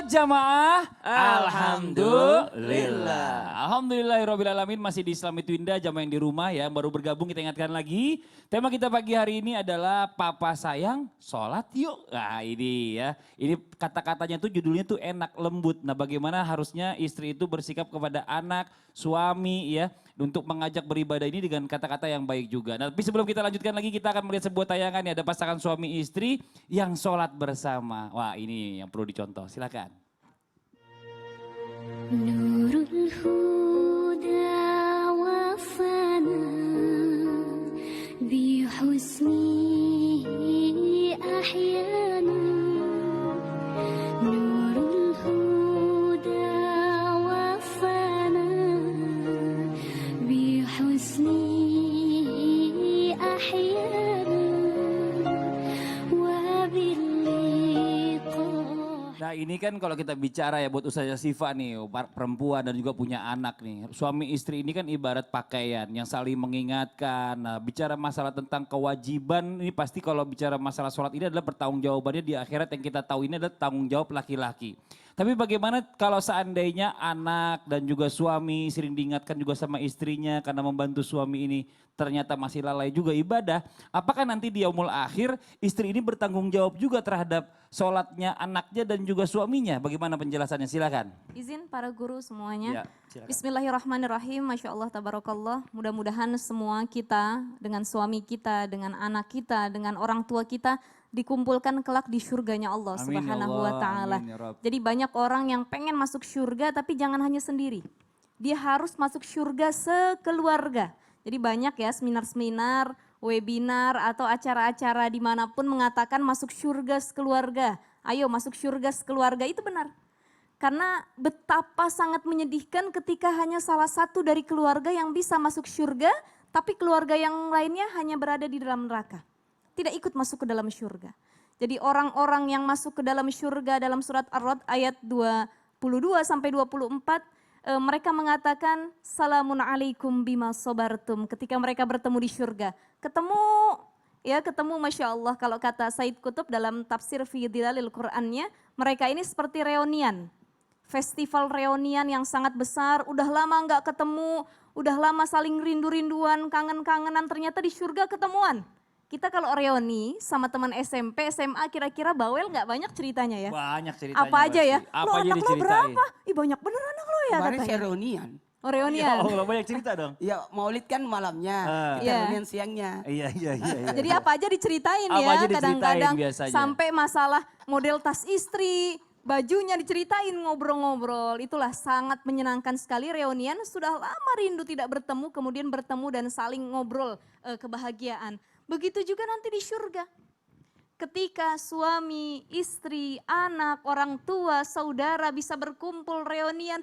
Sholat jamaah. Alhamdulillah. Alhamdulillahirrahmanirrahim. Masih di Islam itu Indah, jamaah yang di rumah ya. Baru bergabung kita ingatkan lagi. Tema kita pagi hari ini adalah Papa Sayang Sholat Yuk. Nah ini ya. Ini kata-katanya tuh judulnya tuh enak, lembut. Nah bagaimana harusnya istri itu bersikap kepada anak, suami ya. Untuk mengajak beribadah ini dengan kata-kata yang baik juga. Nah tapi sebelum kita lanjutkan lagi kita akan melihat sebuah tayangan ya. Ada pasangan suami istri yang sholat bersama. Wah ini yang perlu dicontoh, silakan. Nurul huda wafana bihusnihi ahyana. Nurul huda wafana bihusnihi ahyana wa Nah ini kan kalau kita bicara ya buat Ustazah Syifa nih, perempuan dan juga punya anak nih. Suami istri ini kan ibarat pakaian yang saling mengingatkan. Nah bicara masalah tentang kewajiban ini pasti kalau bicara masalah sholat ini adalah pertanggungjawabannya di akhirat yang kita tahu ini adalah tanggung jawab laki-laki. Tapi bagaimana kalau seandainya anak dan juga suami sering diingatkan juga sama istrinya karena membantu suami ini ternyata masih lalai juga ibadah. Apakah nanti di yaumul akhir istri ini bertanggung jawab juga terhadap sholatnya anaknya dan juga suaminya? Bagaimana penjelasannya? Silakan. Izin para guru semuanya. Ya, silakan. Bismillahirrahmanirrahim. Masya Allah, tabarakallah. Mudah-mudahan semua kita dengan suami kita, dengan anak kita, dengan orang tua kita dikumpulkan kelak di surganya Allah Amin, ya Subhanahu wa Allah. taala. Amin, ya Rabb. Jadi banyak orang yang pengen masuk surga tapi jangan hanya sendiri. Dia harus masuk surga sekeluarga. Jadi banyak ya seminar-seminar, webinar atau acara-acara dimanapun mengatakan masuk surga sekeluarga. Ayo masuk surga sekeluarga, itu benar. Karena betapa sangat menyedihkan ketika hanya salah satu dari keluarga yang bisa masuk surga, tapi keluarga yang lainnya hanya berada di dalam neraka. Tidak ikut masuk ke dalam surga. Jadi orang-orang yang masuk ke dalam surga dalam surat Ar-Ra'd ayat 22 sampai 24, mereka mengatakan salamun alaikum bima sobartum ketika mereka bertemu di surga. Ketemu Masya Allah kalau kata Said Qutb dalam tafsir fi Dhilalil Qur'annya, mereka ini seperti reunian. Festival reunian yang sangat besar, udah lama nggak ketemu, udah lama saling rindu-rinduan, kangen-kangenan, ternyata di surga ketemuan. Kita kalau reuni sama teman SMP, SMA kira-kira bawel nggak banyak ceritanya ya? Banyak ceritanya. Apa aja ya? Apa Lo aja anak lo diceritain? berapa? Ih banyak bener anak lo ya Kemarin katanya. saya reunian. Oh reunian. Ya Allah banyak cerita dong. Ya maulid kan malamnya, kita Iya. reunian siangnya. Iya. Jadi apa aja diceritain Apa ya aja diceritain kadang-kadang biasanya. sampai masalah model tas istri, bajunya diceritain ngobrol-ngobrol. Itulah sangat menyenangkan sekali reunian, sudah lama rindu tidak bertemu kemudian bertemu dan saling ngobrol kebahagiaan. Begitu juga nanti di surga. Ketika suami, istri, anak, orang tua, saudara bisa berkumpul reunian.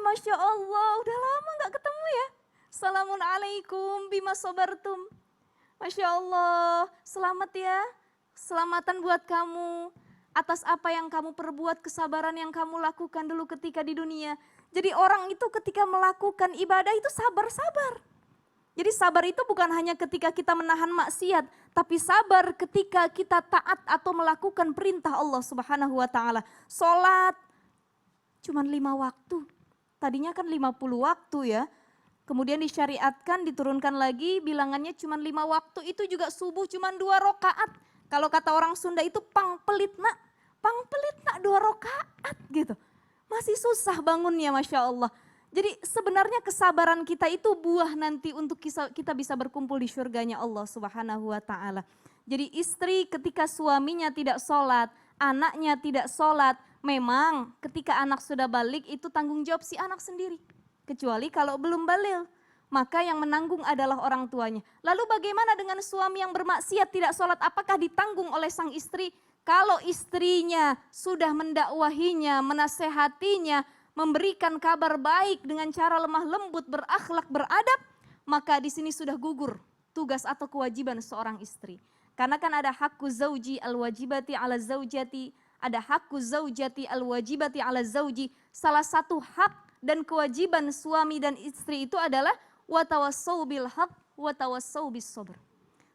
Masya Allah udah lama gak ketemu ya. Assalamualaikum alaikum bima sobartum. Masya Allah selamat ya. Selamatan buat kamu. Atas apa yang kamu perbuat, kesabaran yang kamu lakukan dulu ketika di dunia. Jadi orang itu ketika melakukan ibadah itu sabar-sabar. Jadi sabar itu bukan hanya ketika kita menahan maksiat, tapi sabar ketika kita taat atau melakukan perintah Allah Subhanahu wa taala. Salat cuman 5 waktu. Tadinya kan 50 waktu ya. Kemudian disyariatkan, diturunkan lagi bilangannya cuman 5 waktu, itu juga subuh cuman 2 rakaat. Kalau kata orang Sunda itu pang pelit nak 2 rakaat gitu. Masih susah bangunnya Masya Allah. Jadi sebenarnya kesabaran kita itu buah nanti untuk kita bisa berkumpul di surganya Allah Subhanahu wa taala. Jadi istri ketika suaminya tidak sholat, anaknya tidak sholat, memang ketika anak sudah balik itu tanggung jawab si anak sendiri. Kecuali kalau belum balik, maka yang menanggung adalah orang tuanya. Lalu bagaimana dengan suami yang bermaksiat tidak sholat, apakah ditanggung oleh sang istri? Kalau istrinya sudah mendakwahinya, menasehatinya, memberikan kabar baik dengan cara lemah lembut, berakhlak, beradab, maka di sini sudah gugur tugas atau kewajiban seorang istri. Karena kan ada hakku zauji al-wajibati ala zaujati, ada hakku zaujati al-wajibati ala zauji. Salah satu hak dan kewajiban suami dan istri itu adalah watawassau bil haq watawassau bis sabr.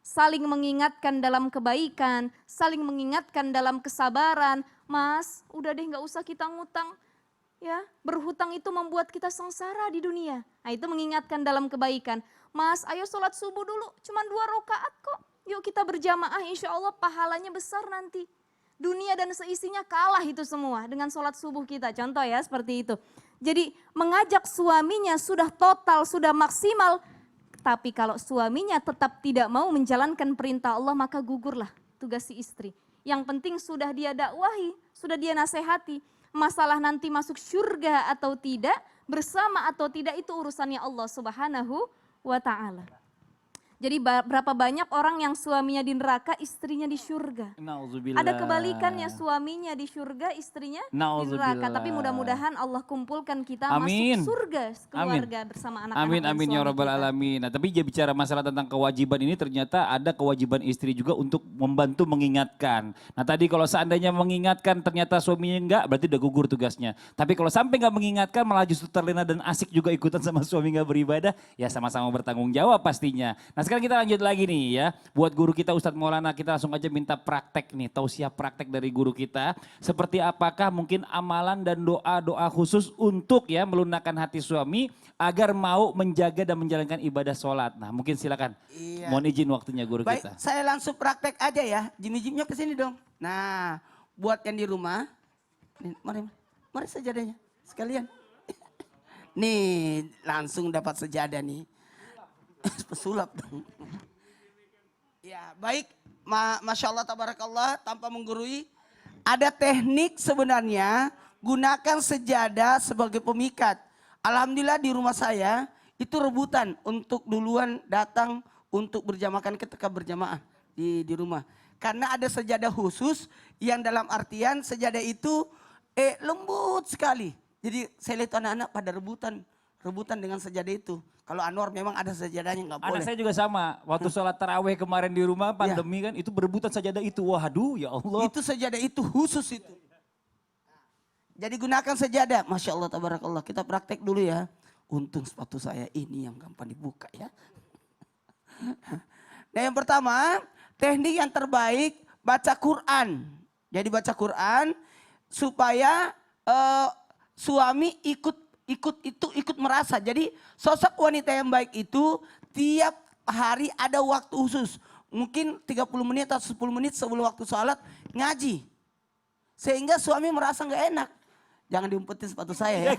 Saling mengingatkan dalam kebaikan, saling mengingatkan dalam kesabaran, Mas, udah deh nggak usah kita ngutang. Ya, berhutang itu membuat kita sengsara di dunia. Nah, itu mengingatkan dalam kebaikan. Mas, ayo sholat subuh dulu, cuma 2 rakaat kok. Yuk kita berjamaah, insya Allah pahalanya besar nanti. Dunia dan seisinya kalah itu semua dengan sholat subuh kita. Contoh ya, seperti itu. Jadi mengajak suaminya sudah total, sudah maksimal. Tapi kalau suaminya tetap tidak mau menjalankan perintah Allah, maka gugurlah tugas si istri. Yang penting sudah dia dakwahi, sudah dia nasihati. Masalah nanti masuk surga atau tidak, bersama atau tidak itu urusannya Allah Subhanahu wa ta'ala. Jadi berapa banyak orang yang suaminya di neraka, istrinya di surga. Nauzubillah. Ada kebalikannya, suaminya di surga, istrinya di neraka. Tapi mudah-mudahan Allah kumpulkan kita Amin. masuk surga keluarga bersama anak-anak Amin, dan amin ya suami rabbal kita. alamin. Nah, tapi dia bicara masalah tentang kewajiban ini, ternyata ada kewajiban istri juga untuk membantu mengingatkan. Nah, tadi kalau seandainya mengingatkan ternyata suaminya enggak, berarti udah gugur tugasnya. Tapi kalau sampai enggak mengingatkan malah justru terlena dan asik juga ikutan sama suami enggak beribadah, ya sama-sama bertanggung jawab pastinya. Nah, sekarang kita lanjut lagi nih ya. Buat guru kita Ustadz Maulana, kita langsung aja minta praktek nih, tausiah praktek dari guru kita. Seperti apakah mungkin amalan dan doa-doa khusus untuk ya melunakkan hati suami agar mau menjaga dan menjalankan ibadah sholat. Nah, mungkin silakan. Iya. Mohon izin waktunya guru Baik, kita. saya langsung praktek aja ya. Jimmy-jimnya ke sini dong. Nah, buat yang di rumah, nih, mari sejadahnya sekalian. Nih, langsung dapat sejadah nih. Pesulap dong. Ya, baik. Masya Allah, tabarakallah, tanpa menggurui. Ada teknik sebenarnya, gunakan sejadah sebagai pemikat. Alhamdulillah di rumah saya, itu rebutan untuk duluan datang untuk berjamaahkan ketika berjamaah di rumah. Karena ada sejadah khusus yang dalam artian sejadah itu lembut sekali. Jadi saya lihat anak-anak pada rebutan dengan sejadah itu. Kalau Anwar memang ada sajadahnya nggak boleh. Anak saya juga sama, waktu sholat taraweh kemarin di rumah pandemi kan itu berebutan sajadah itu. Waduh ya Allah. Itu sajadah itu khusus itu. Jadi gunakan sejadah. Masya Allah tabarakallah. Kita praktek dulu ya. Untung sepatu saya ini yang gampang dibuka ya. Nah yang pertama, teknik yang terbaik baca Quran. Jadi baca Quran supaya suami ikut merasa. Jadi sosok wanita yang baik itu tiap hari ada waktu khusus. Mungkin 30 menit atau 10 menit sebelum waktu sholat ngaji. Sehingga suami merasa nggak enak. Jangan diumpetin sepatu saya ya.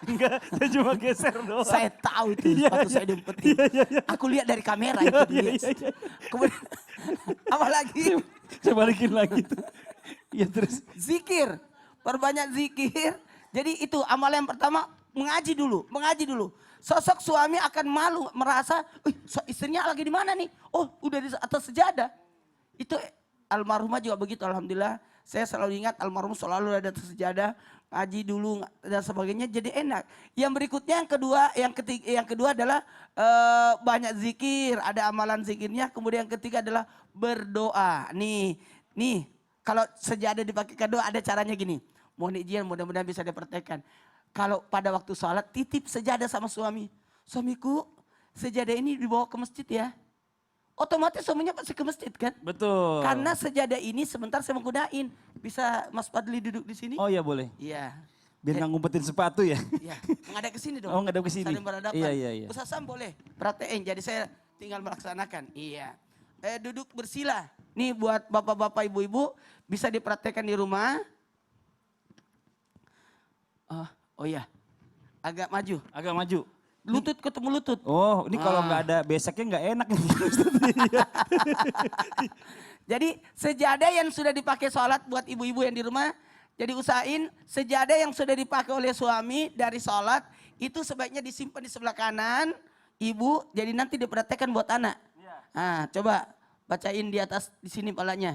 Enggak, saya cuma geser doang. Saya tahu itu sepatu saya diumpetin. Aku lihat dari kamera itu dia. Kemudian apa lagi? Saya balikin lagi tuh. Ya terus. Zikir. Perbanyak zikir. Jadi itu amalan yang pertama mengaji dulu. Sosok suami akan malu merasa, istrinya lagi di mana nih? Oh, udah di atas sejadah. Itu almarhumah juga begitu, alhamdulillah. Saya selalu ingat almarhum selalu ada atas sejadah, ngaji dulu dan sebagainya, jadi enak. Yang berikutnya yang kedua adalah banyak zikir, ada amalan zikirnya. Kemudian yang ketiga adalah berdoa. Nih, kalau sejadah dipakai doa ada caranya gini. Mohon izin, mudah-mudahan bisa dipraktekkan. Kalau pada waktu sholat titip sejadah sama suami. Suamiku sejadah ini dibawa ke masjid ya. Otomatis suaminya pasti ke masjid kan. Betul. Karena sejadah ini sebentar saya menggunain. Bisa Mas Fadli duduk di sini? Oh iya boleh. Iya. Biar nggak ngumpetin sepatu ya. Iya. Menghadap ke sini dong. Oh ngadep ke sini. Saling berhadapan. Iya. Ustaz Sam boleh praktekin. Jadi saya tinggal melaksanakan. Iya. Duduk bersila. Nih buat bapak-bapak ibu-ibu bisa dipraktekkan di rumah. Oh iya, agak maju. Lutut ketemu lutut. Oh, ini kalau nggak ada beseknya nggak enak nih. Jadi sejadah yang sudah dipakai sholat buat ibu-ibu yang di rumah. Jadi usahain sejadah yang sudah dipakai oleh suami dari sholat. Itu sebaiknya disimpan di sebelah kanan ibu. Jadi nanti dipraktekkan buat anak. Nah coba bacain di atas di sini palanya.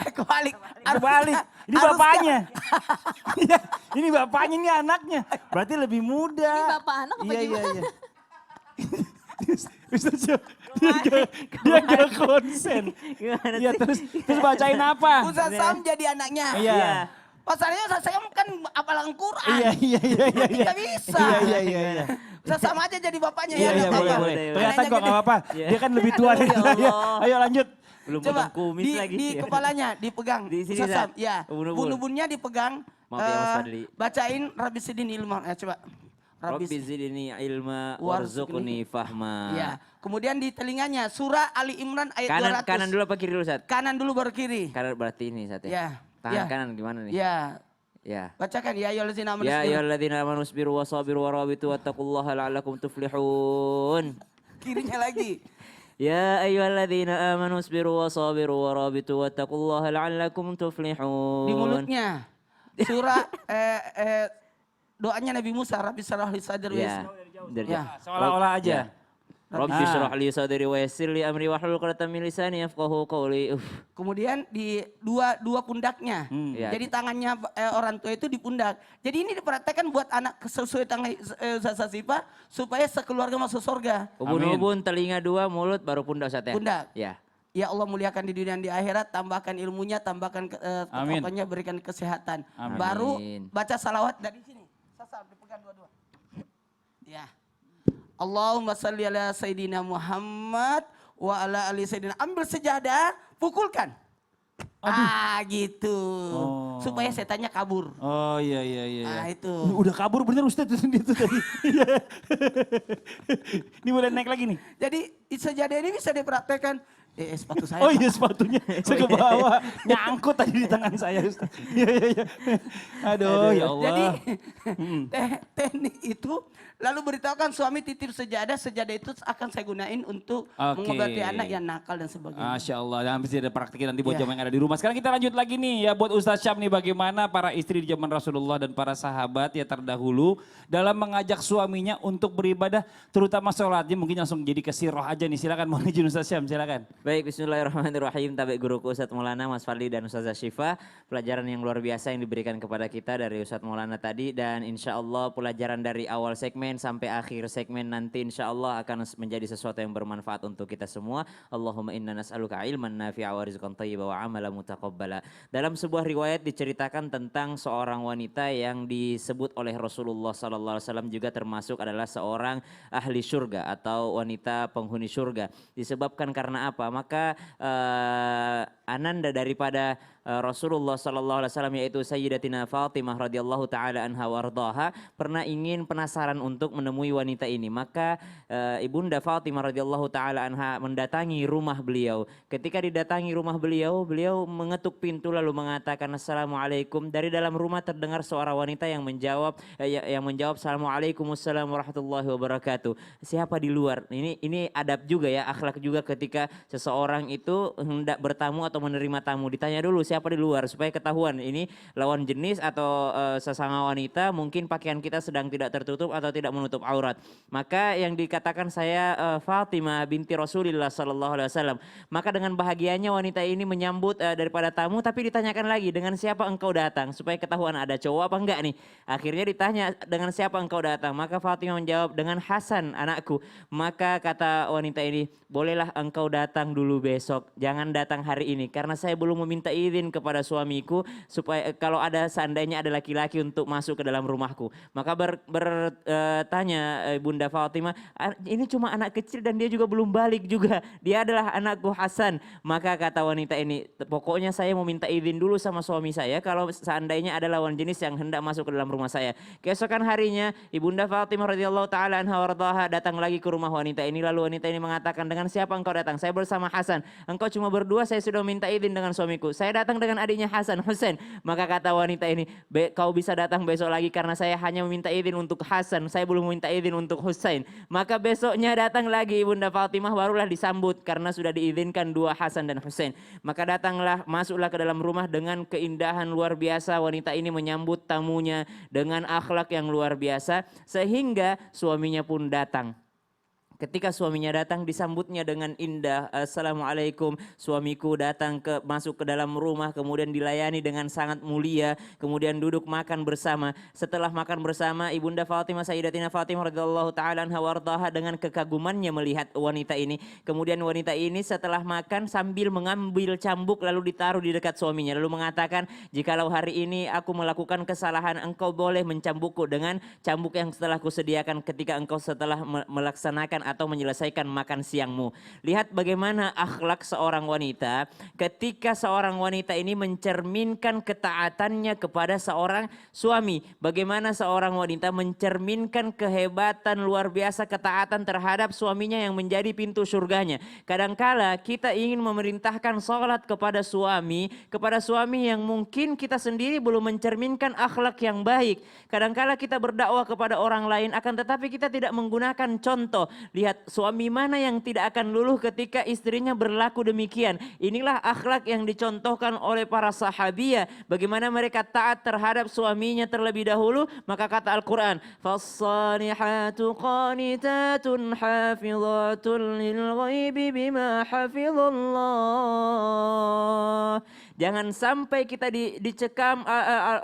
Kebalik. Ini bapaknya. Iya, ini bapaknya, ini anaknya. Berarti lebih muda. Ini bapak anak apa gimana? Iya. Dia gak konsen. Iya terus bacain apa? Ustaz Sam jadi anaknya. Iya. Pasalnya Ustaz Sam kan apalan Quran. Iya. Tidak bisa. Iya. Ustaz Sam aja jadi bapaknya ya. Iya nggak apa-apa. boleh. Kelihatan Anaknya kok gede. gak apa-apa. Dia kan lebih tua dari saya. Ayo lanjut. Belum Coba potong kumis di, lagi. di kepalanya dipegang. Di sini, Ustaz Sam, Zat. ya. Ubun-ubun. Ubun-ubunnya dipegang. Maaf ya, Mas Fadli. Bacain Rabbi Sidini ilma. Coba. Rabbi zidni ilma Warzuqni warzuqni fahma. Ya. Kemudian di telinganya surah Ali Imran ayat 200. Kanan dulu apa kiri dulu, Sat? Kanan dulu baru kiri. Kanan berarti ini, Sat Ya. ya. Tangan Ya. kanan gimana nih? Ya. Ya. Bacakan ya ayyuhallazina amanu Ya isbiru. ayyuhalladzina amanu sabiru wa sabiru wa rabitu wattaqullaha la'allakum tuflihun. Kirinya lagi. Ya ayyuhalladzina amanu sabiru wa sabiru wa rabitu wattaqullaha la'allakum tuflihun. Di mulutnya. Surah doanya Nabi Musa, Rabbi syrah li sadri wa Ya. Dari Ya. Seolah-olah aja. Ya. Rabbi syrah li sadri wa yassir li amri wahlul 'uqdatam min lisani yafqahu qawli. Kemudian di dua pundaknya. Ya. Jadi tangannya orang tua itu di pundak. Jadi ini dipraktekkan buat anak sesuai tangan Ustaz Sifa supaya sekeluarga masuk surga. Ubun-ubun telinga 2, mulut baru pundak, Sat ya. Pundak. Ya. Ya Allah muliakan di dunia dan di akhirat, tambahkan ilmunya, tambahkan Amin. ketakwanya, berikan kesehatan. Amin. Baru Amin. baca salawat dari sini. Sasab dipegang dua-dua. Ya. Allahumma salli ala Sayyidina Muhammad wa ala ali Sayyidina. Ambil sejadah, pukulkan. Gitu. Oh. Supaya setannya kabur. Oh iya iya iya. Nah itu. Udah kabur bener Ustaz itu tadi. Iya. Ini boleh naik lagi nih. Jadi sejadah ini bisa dipraktekkan. Sepatu saya. Oh Pak. iya sepatunya saya ke bawah. Nyangkut tadi di tangan saya Ustaz. Iya iya iya. Aduh ya Allah. Jadi teknik itu lalu beritahukan suami titip sejadah itu akan saya gunain untuk Oke. mengobati anak yang nakal dan sebagainya. Masya Allah, dan bisa ada praktekin nanti buat Iya. jamaah yang ada di rumah. Sekarang kita lanjut lagi nih ya buat Ustaz Syam nih bagaimana para istri di zaman Rasulullah dan para sahabat ya terdahulu dalam mengajak suaminya untuk beribadah terutama sholatnya mungkin langsung jadi ke sirah aja nih silakan mohon izin Ustaz Syam silakan. Baik, bismillahirrahmanirrahim. Tabik guruku Ustadz Maulana, Mas Fadli dan Ustazah Syifa. Pelajaran yang luar biasa yang diberikan kepada kita dari Ustadz Maulana tadi. Dan insya Allah pelajaran dari awal segmen sampai akhir segmen nanti insya Allah akan menjadi sesuatu yang bermanfaat untuk kita semua. Allahumma inna nas'aluka ilman nafi'a wa rizqan thayyiba wa amala mutaqabbala. Dalam sebuah riwayat diceritakan tentang seorang wanita yang disebut oleh Rasulullah SAW juga termasuk adalah seorang ahli surga atau wanita penghuni surga. Disebabkan karena apa? Maka ananda daripada Rasulullah SAW yaitu Sayyidatina Fatimah radhiyallahu taala anha wardaha pernah ingin penasaran untuk menemui wanita ini. Maka ibunda Fatimah radhiyallahu taala anha mendatangi rumah beliau. Ketika didatangi rumah beliau, beliau mengetuk pintu lalu mengatakan assalamualaikum. Dari dalam rumah terdengar seorang wanita yang menjawab assalamualaikum warahmatullahi wabarakatuh. Siapa di luar? Ini adab juga ya, akhlak juga ketika seseorang itu hendak bertamu atau menerima tamu ditanya dulu siapa di luar supaya ketahuan ini lawan jenis atau sesama wanita mungkin pakaian kita sedang tidak tertutup atau tidak menutup aurat. Maka yang dikatakan saya Fatimah binti Rasulullah sallallahu alaihi wasallam. Maka dengan bahagianya wanita ini menyambut daripada tamu tapi ditanyakan lagi dengan siapa engkau datang supaya ketahuan ada cowok apa enggak nih. Akhirnya ditanya dengan siapa engkau datang. Maka Fatimah menjawab dengan Hasan anakku. Maka kata wanita ini bolehlah engkau datang dulu besok, jangan datang hari ini karena saya belum meminta izin kepada suamiku supaya kalau ada seandainya ada laki-laki untuk masuk ke dalam rumahku. Maka bertanya Bunda Fatimah, ini cuma anak kecil dan dia juga belum balik juga, dia adalah anakku Hasan. Maka kata wanita ini, pokoknya saya mau minta izin dulu sama suami saya kalau seandainya ada lawan jenis yang hendak masuk ke dalam rumah saya. Keesokan harinya Ibunda Fatimah radhiyallahu taala anha wardaha datang lagi ke rumah wanita ini, lalu wanita ini mengatakan dengan siapa engkau datang? Saya bersama Hasan. Engkau cuma berdua, saya sudah minta izin dengan suamiku. Saya datang dengan adiknya Hasan, Husain. Maka kata wanita ini, kau bisa datang besok lagi karena saya hanya meminta izin untuk Hasan, saya belum minta izin untuk Husain. Maka besoknya datang lagi Ibunda Fatimah barulah disambut karena sudah diizinkan dua Hasan dan Husain. Maka masuklah ke dalam rumah dengan keindahan luar biasa. Wanita ini menyambut tamunya dengan akhlak yang luar biasa sehingga suaminya pun datang. Ketika suaminya datang disambutnya dengan indah. Assalamualaikum, suamiku datang masuk ke dalam rumah kemudian dilayani dengan sangat mulia. Kemudian duduk makan bersama. Setelah makan bersama Ibunda Fatimah Sayyidatina Fatimah radhiyallahu taala anha wardaha dengan kekagumannya melihat wanita ini. Kemudian wanita ini setelah makan sambil mengambil cambuk lalu ditaruh di dekat suaminya. Lalu mengatakan, jikalau hari ini aku melakukan kesalahan engkau boleh mencambukku dengan cambuk yang setelah kusediakan ketika engkau setelah melaksanakan atau menyelesaikan makan siangmu. Lihat bagaimana akhlak seorang wanita ketika seorang wanita ini mencerminkan ketaatannya kepada seorang suami. Bagaimana seorang wanita mencerminkan kehebatan luar biasa ketaatan terhadap suaminya yang menjadi pintu surganya. Kadangkala kita ingin memerintahkan sholat kepada suami yang mungkin kita sendiri belum mencerminkan akhlak yang baik. Kadangkala kita berdakwah kepada orang lain akan tetapi kita tidak menggunakan contoh. Lihat suami mana yang tidak akan luluh ketika istrinya berlaku demikian. Inilah akhlak yang dicontohkan oleh para sahabiyah. Bagaimana mereka taat terhadap suaminya terlebih dahulu. Maka kata Al-Quran, "Fassanihatu qanitatun hafizatun lil ghaibi bima hafizallah." Jangan sampai kita dicekam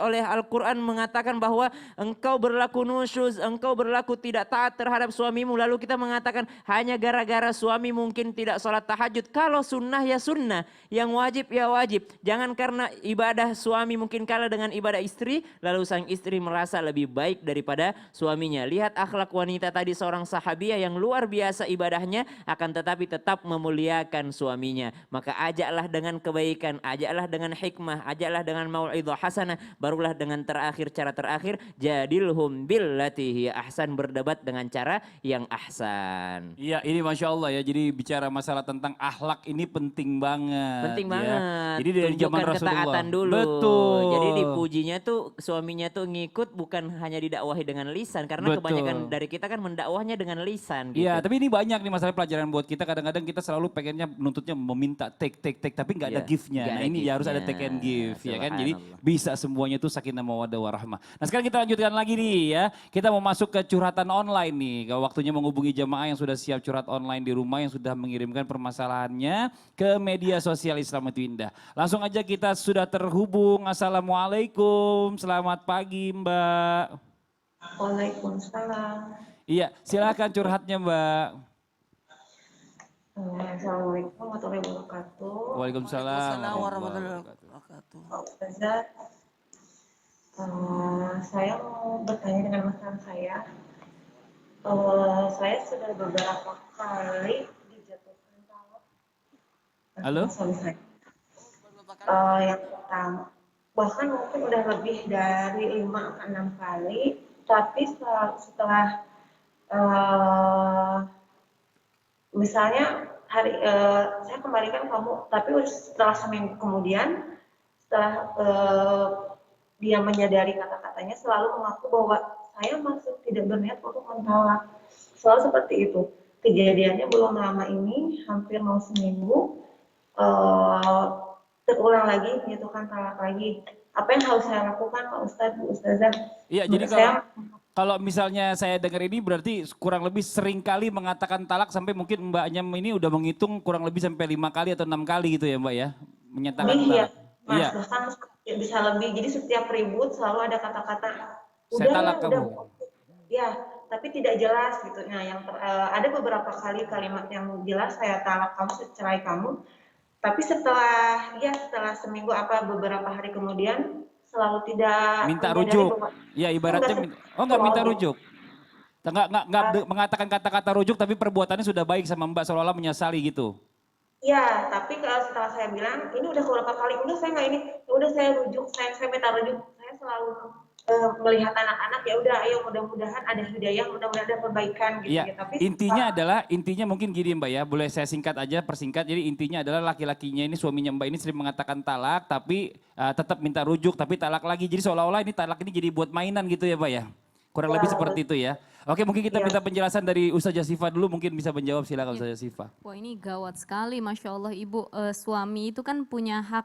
oleh Al-Quran mengatakan bahwa engkau berlaku nusyuz, engkau berlaku tidak taat terhadap suamimu. Lalu kita mengatakan hanya gara-gara suami mungkin tidak sholat tahajud. Kalau sunnah ya sunnah, yang wajib ya wajib. Jangan karena ibadah suami mungkin kalah dengan ibadah istri, lalu sang istri merasa lebih baik daripada suaminya. Lihat akhlak wanita tadi seorang sahabiah yang luar biasa ibadahnya akan tetapi tetap memuliakan suaminya. Maka ajaklah dengan kebaikan, ajaklah dengan hikmah, ajaklah dengan mau'idhah hasanah, barulah dengan cara terakhir jadilhum billati hiya ahsan, berdebat dengan cara yang ahsan. Iya, ini Masya Allah ya, jadi bicara masalah tentang akhlak ini penting banget. Penting ya. banget. Jadi dari zaman Tunjukkan Rasulullah. ketaatan dulu. Betul. Jadi dipujinya tuh suaminya tuh ngikut bukan hanya didakwahi dengan lisan. Karena Betul. kebanyakan dari kita kan mendakwahnya dengan lisan gitu. Iya, tapi ini banyak nih masalah pelajaran buat kita. Kadang-kadang kita selalu pengennya menuntutnya meminta take, tapi nggak ada Iya, gift-nya. nggak Nah ada ini ya harus ada gift-nya. take and give ya kan. Jadi Subhanallah. bisa semuanya tuh sakinah mawaddah warahmah. Nah sekarang kita lanjutkan lagi nih ya. Kita mau masuk ke curhatan online nih. Kalau waktunya menghubungi jamaah yang sudah siap curhat online di rumah, yang sudah mengirimkan permasalahannya ke media sosial Islam itu Indah. Langsung aja kita sudah terhubung. Assalamualaikum, selamat pagi Mbak. Waalaikumsalam. Iya, silakan curhatnya Mbak. Assalamualaikum warahmatullahi wabarakatuh. Waalaikumsalam. Assalamualaikum warahmatullahi wabarakatuh. Pak Ustazah, saya mau bertanya dengan masalah saya. Saya sudah beberapa kali dijatuhkan talak. Halo? Suami saya. Yang pertama, bahkan mungkin udah lebih dari 5-6 kali, tapi setelah misalnya saya kembalikan kamu, tapi setelah seminggu kemudian, setelah dia menyadari kata-katanya, selalu mengaku bahwa saya masih tidak berniat untuk mentalak. Selalu seperti itu. Kejadiannya belum lama ini, hampir mau seminggu, terulang lagi, menyatukan talak lagi. Apa yang harus saya lakukan, Pak Ustadz, Bu Ustazah? Iya, jadi Menurut kalau misalnya saya dengar ini berarti kurang lebih sering kali mengatakan talak sampai mungkin Mbaknya ini udah menghitung kurang lebih sampai 5 kali atau 6 kali gitu ya Mbak ya? Menyatakan Iya, talak. Mas, Iya, bahkan bisa lebih. Jadi setiap ribut selalu ada kata-kata, saya talak udah. kamu. Ya, tapi tidak jelas gitu. Nah, ada beberapa kali kalimat yang jelas, saya talak kamu, saya cerai kamu. Tapi setelah seminggu beberapa hari kemudian selalu tidak Minta menyadari rujuk. bahwa Ya ibaratnya, nggak minta rujuk. Nggak mengatakan kata-kata rujuk tapi perbuatannya sudah baik sama Mbak seolah-olah menyesali gitu. ya, tapi setelah saya bilang ini udah beberapa kali, udah saya nggak ini, ya udah saya rujuk, saya minta rujuk, saya selalu melihat anak-anak, ya udah ayo mudah-mudahan ada hidayah, mudah-mudahan ada perbaikan gitu Iya, ya. Tapi intinya mungkin gini Mbak ya, boleh saya singkat aja, persingkat. Jadi intinya adalah laki-lakinya ini, suaminya Mbak ini sering mengatakan talak tapi tetap minta rujuk, tapi talak lagi. Jadi seolah-olah ini talak ini jadi buat mainan gitu ya Mbak ya. Kurang lebih seperti itu ya. Oke, mungkin kita minta penjelasan dari Ustazah Syifa dulu, mungkin bisa menjawab, silakan Ustazah Syifa. Wah ini gawat sekali, Masya Allah Ibu. Suami itu kan punya hak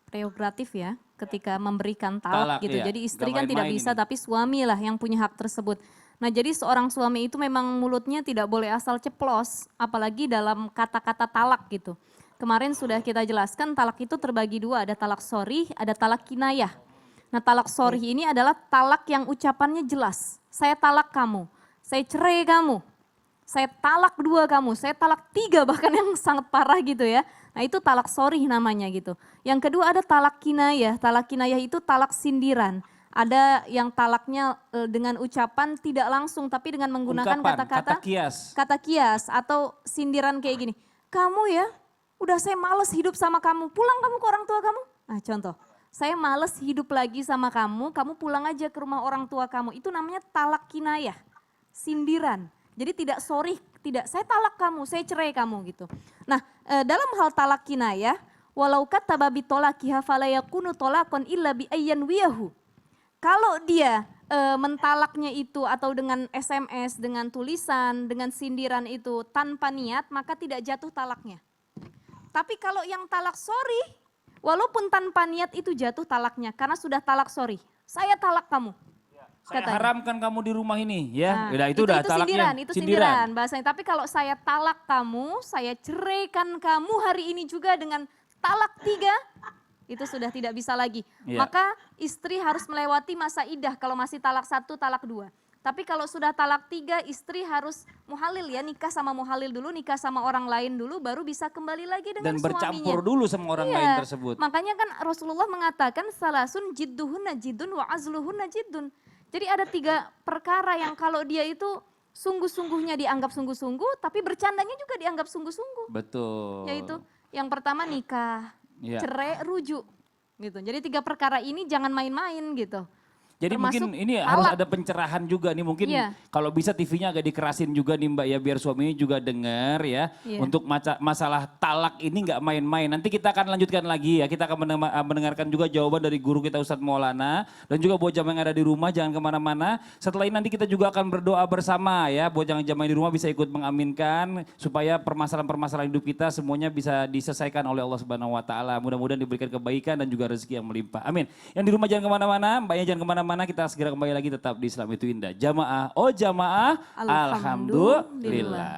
prerogatif ya ketika memberikan talak gitu. Iya. Jadi istri Nggak kan tidak main-main bisa ini. tapi suami lah yang punya hak tersebut. Nah jadi seorang suami itu memang mulutnya tidak boleh asal ceplos, apalagi dalam kata-kata talak gitu. Kemarin sudah kita jelaskan talak itu terbagi dua, ada talak sorih, ada talak kinayah. Nah talak sorih ini adalah talak yang ucapannya jelas. Saya talak kamu, saya cerai kamu, saya talak 2 kamu, saya talak 3 bahkan yang sangat parah gitu ya. Nah itu talak sorih namanya gitu. Yang kedua ada talak kinayah itu talak sindiran. Ada yang talaknya dengan ucapan tidak langsung tapi dengan menggunakan Ungkapan, kata-kata kata kias. kata kias atau sindiran kayak gini. Kamu ya, udah saya males hidup sama kamu, pulang kamu ke orang tua kamu. Nah contoh, saya males hidup lagi sama kamu pulang aja ke rumah orang tua kamu. Itu namanya talak kinayah, sindiran. Jadi tidak sorry, tidak saya talak kamu, saya cerai kamu gitu. Nah dalam hal talak kinayah, walau kataba bitolakiha falayakunu tolakon illa bi ayyan wiyahu. Kalau dia mentalaknya itu atau dengan SMS, dengan tulisan, dengan sindiran itu tanpa niat, maka tidak jatuh talaknya. Tapi kalau yang talak sorry, walaupun tanpa niat itu jatuh talaknya karena sudah talak sorry. Saya talak kamu. Saya Katanya. haramkan kamu di rumah ini ya. Nah, Udah, itu udah talaknya. itu sindiran bahasanya. Tapi kalau saya talak kamu, saya ceraikan kamu hari ini juga dengan talak 3, itu sudah tidak bisa lagi. Iya. Maka istri harus melewati masa iddah kalau masih talak 1, talak 2. Tapi kalau sudah talak 3, istri harus muhalil ya, nikah sama muhalil dulu, nikah sama orang lain dulu, baru bisa kembali lagi dengan Dan suaminya. bercampur dulu sama orang lain tersebut. Makanya kan Rasulullah mengatakan salasun jidduhunna jiddun wa azluhunna jiddun. Jadi ada 3 perkara yang kalau dia itu sungguh-sungguhnya dianggap sungguh-sungguh, tapi bercandanya juga dianggap sungguh-sungguh. Betul. Yaitu yang pertama nikah, Iya. cerai, rujuk. Gitu. Jadi 3 perkara ini jangan main-main gitu. Jadi Termasuk mungkin ini harus talak. ada pencerahan juga nih, mungkin Iya. kalau bisa TV-nya agak dikerasin juga nih Mbak ya, biar suaminya juga dengar ya. Iya. Untuk masalah talak ini nggak main-main. Nanti kita akan lanjutkan lagi ya, kita akan mendengarkan juga jawaban dari guru kita Ustadz Maulana. Dan juga buat jamaah yang ada di rumah jangan kemana-mana. Setelah ini nanti kita juga akan berdoa bersama ya, buat jamaah di rumah bisa ikut mengaminkan supaya permasalahan-permasalahan hidup kita semuanya bisa diselesaikan oleh Allah Subhanahu Wa Taala. Mudah-mudahan diberikan kebaikan dan juga rezeki yang melimpah. Amin. Yang di rumah jangan kemana-mana, mbaknya jangan kemana-mana. Kita segera kembali lagi tetap di Islam Itu Indah. Jamaah, oh jamaah, Alhamdulillah. alhamdulillah.